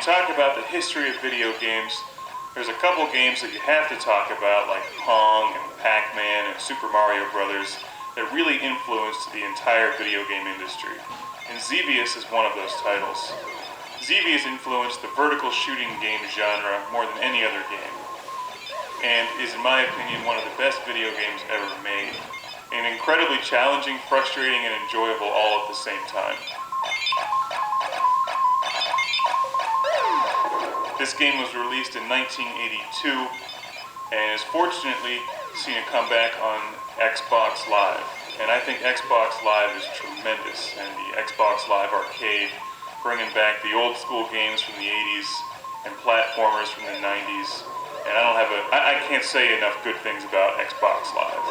talk about the history of video games, there's a couple games that you have to talk about, like Pong and Pac-Man and Super Mario Brothers, that really influenced the entire video game industry. And Xevious is one of those titles. Xevious influenced the vertical shooting game genre more than any other game, and is, in my opinion, one of the best video games ever made. And incredibly challenging, frustrating, and enjoyable all at the same time. This game was released in 1982 and has fortunately seen a comeback on Xbox Live. And I think Xbox Live is tremendous, and the Xbox Live Arcade, bringing back the old school games from the 80s and platformers from the 90s. And I can't say enough good things about Xbox Live.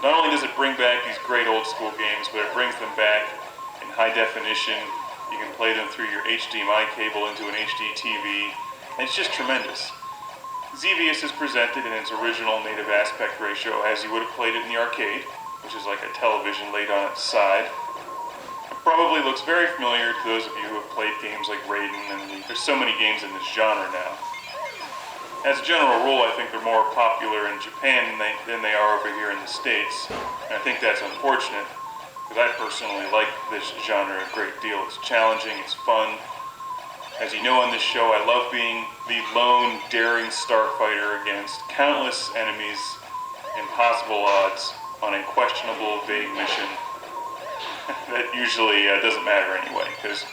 Not only does it bring back these great old school games, but it brings them back in high definition. You can play them through your HDMI cable into an HD TV, and it's just tremendous. Xevious is presented in its original native aspect ratio as you would have played it in the arcade, which is like a television laid on its side. It probably looks very familiar to those of you who have played games like Raiden, and there's so many games in this genre now. As a general rule, I think they're more popular in Japan than they are over here in the States, and I think that's unfortunate, because I personally like this genre a great deal. It's challenging, it's fun. As you know on this show, I love being the lone, daring starfighter against countless enemies, impossible odds, on a questionable, vague mission that usually doesn't matter anyway, because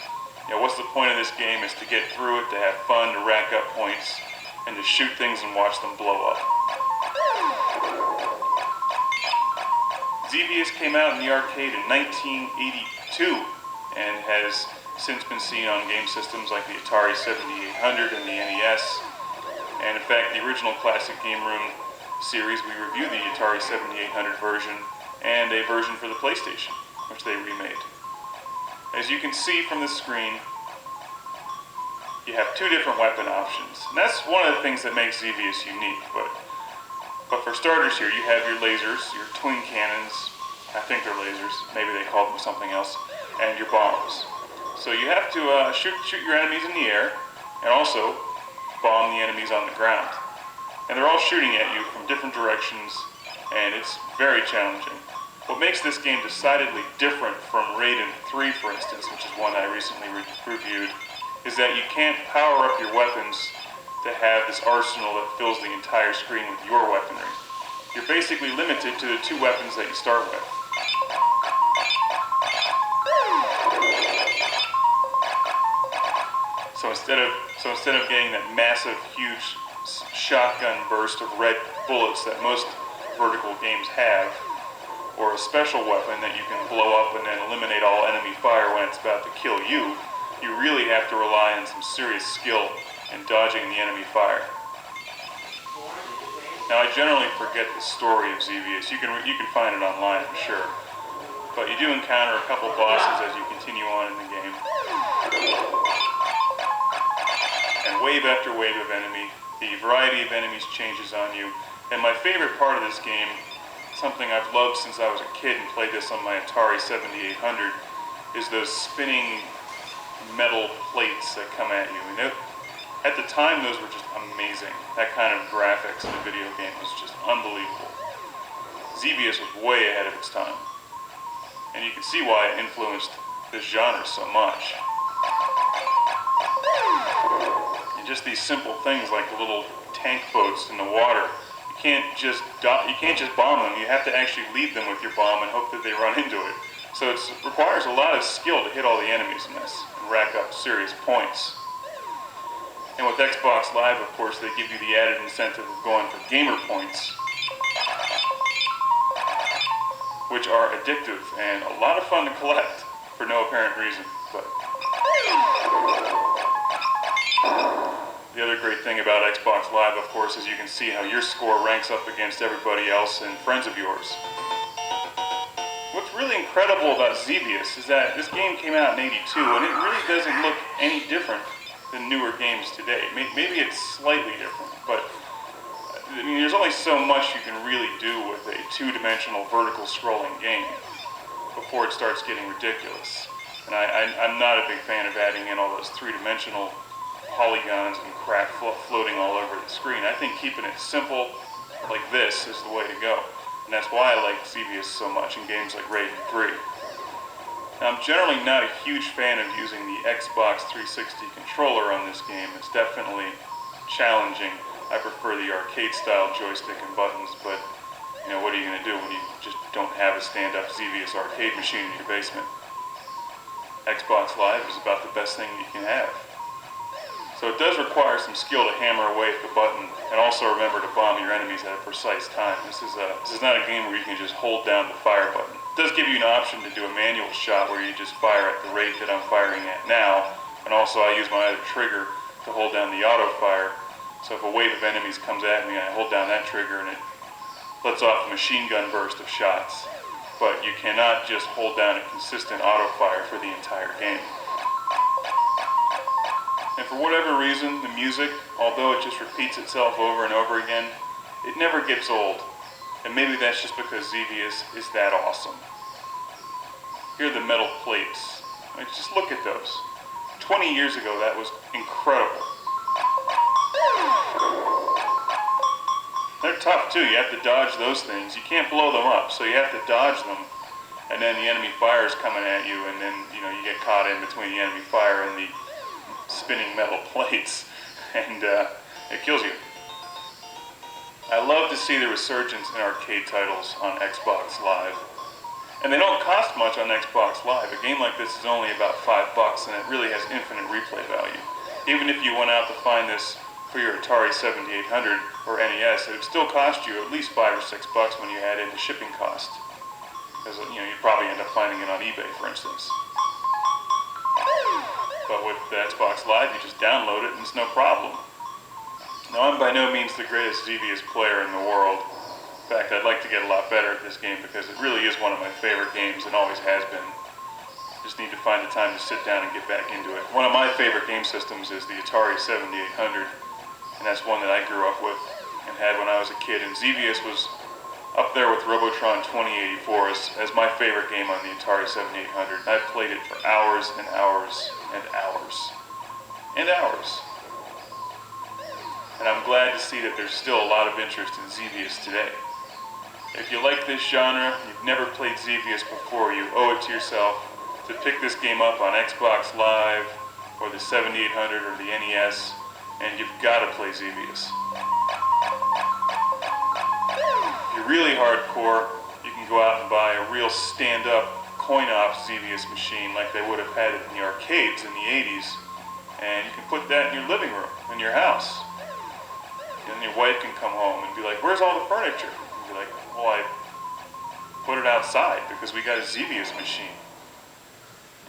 what's the point of this game is to get through it, to have fun, to rack up points, and to shoot things and watch them blow up. Xevious came out in the arcade in 1982 and has since been seen on game systems like the Atari 7800 and the NES. And in fact, the original Classic Game Room series, we reviewed the Atari 7800 version and a version for the PlayStation, which they remade. As you can see from the screen, you have two different weapon options. And that's one of the things that makes Xevious unique. But for starters here, you have your lasers, your twin cannons, I think they're lasers, maybe they call them something else, and your bombs. So you have to shoot your enemies in the air, and also bomb the enemies on the ground. And they're all shooting at you from different directions, and it's very challenging. What makes this game decidedly different from Raiden 3, for instance, which is one I recently reviewed, is that you can't power up your weapons to have this arsenal that fills the entire screen with your weaponry. You're basically limited to the two weapons that you start with. So instead of getting that massive, huge shotgun burst of red bullets that most vertical games have, or a special weapon that you can blow up and then eliminate all enemy fire when it's about to kill you, you really have to rely on some serious skill and dodging the enemy fire. Now, I generally forget the story of Xevious. You can find it online, I'm sure. But you do encounter a couple bosses as you continue on in the game. And wave after wave of enemy. The variety of enemies changes on you. And my favorite part of this game, something I've loved since I was a kid and played this on my Atari 7800, is those spinning metal plates that come at you. And at the time, those were just amazing. That kind of graphics in a video game was just unbelievable. Xevious was way ahead of its time. And you can see why it influenced this genre so much. And just these simple things like the little tank boats in the water. You can't just bomb them. You have to actually lead them with your bomb and hope that they run into it. So it requires a lot of skill to hit all the enemies in this and rack up serious points. And with Xbox Live, of course, they give you the added incentive of going for gamer points, which are addictive and a lot of fun to collect for no apparent reason. But the other great thing about Xbox Live, of course, is you can see how your score ranks up against everybody else and friends of yours. What's really incredible about Xevious is that this game came out in '82, and it really doesn't look any different than newer games today. Maybe it's slightly different, but I mean, there's only so much you can really do with a two-dimensional vertical scrolling game before it starts getting ridiculous. And I'm not a big fan of adding in all those three-dimensional polygons and crap floating all over the screen. I think keeping it simple like this is the way to go. And that's why I like Xevious so much in games like Raiden 3. Now, I'm generally not a huge fan of using the Xbox 360 controller on this game. It's definitely challenging. I prefer the arcade-style joystick and buttons, but you know, what are you going to do when you just don't have a stand-up Xevious arcade machine in your basement? Xbox Live is about the best thing you can have. So it does require some skill to hammer away at the button, and also remember to bomb your enemies at a precise time. This is not a game where you can just hold down the fire button. It does give you an option to do a manual shot where you just fire at the rate that I'm firing at now, and also I use my other trigger to hold down the auto fire. So if a wave of enemies comes at me, I hold down that trigger and it lets off a machine gun burst of shots. But you cannot just hold down a consistent auto fire for the entire game. And for whatever reason, the music, although it just repeats itself over and over again, it never gets old. And maybe that's just because Xevious is that awesome. Here are the metal plates. I mean, just look at those. 20 years ago, that was incredible. They're tough too. You have to dodge those things. You can't blow them up, so you have to dodge them. And then the enemy fire is coming at you, and then you get caught in between the enemy fire and the spinning metal plates, and it kills you. I love to see the resurgence in arcade titles on Xbox Live. And they don't cost much on Xbox Live. A game like this is only about $5, and it really has infinite replay value. Even if you went out to find this for your Atari 7800 or NES, it would still cost you at least $5 or $6 when you add in the shipping cost. Because you'd probably end up finding it on eBay, for instance. But with the Xbox Live, you just download it and it's no problem. Now, I'm by no means the greatest Xevious player in the world. In fact, I'd like to get a lot better at this game because it really is one of my favorite games and always has been. Just need to find the time to sit down and get back into it. One of my favorite game systems is the Atari 7800, and that's one that I grew up with and had when I was a kid. And Xevious was up there with Robotron 2084 as my favorite game on the Atari 7800. I've played it for hours and hours and hours and hours. And I'm glad to see that there's still a lot of interest in Xevious today. If you like this genre, you've never played Xevious before, you owe it to yourself to pick this game up on Xbox Live or the 7800 or the NES, and you've got to play Xevious. If you're really hardcore, you can go out and buy a real stand-up coin-op Xevious machine like they would have had it in the arcades in the 80s, and you can put that in your living room, in your house. And your wife can come home and be like, "Where's all the furniture?" And be like, "Well, I put it outside because we got a Xevious machine."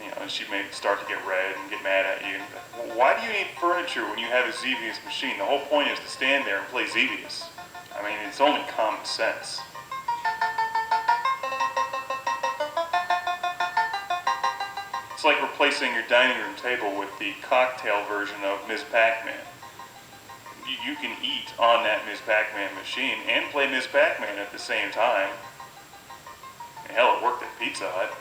And she may start to get red and get mad at you. And, "Well, why do you need furniture when you have a Xevious machine? The whole point is to stand there and play Xevious." I mean, it's only common sense. It's like replacing your dining room table with the cocktail version of Ms. Pac-Man. You can eat on that Ms. Pac-Man machine and play Ms. Pac-Man at the same time. And hell, it worked at Pizza Hut.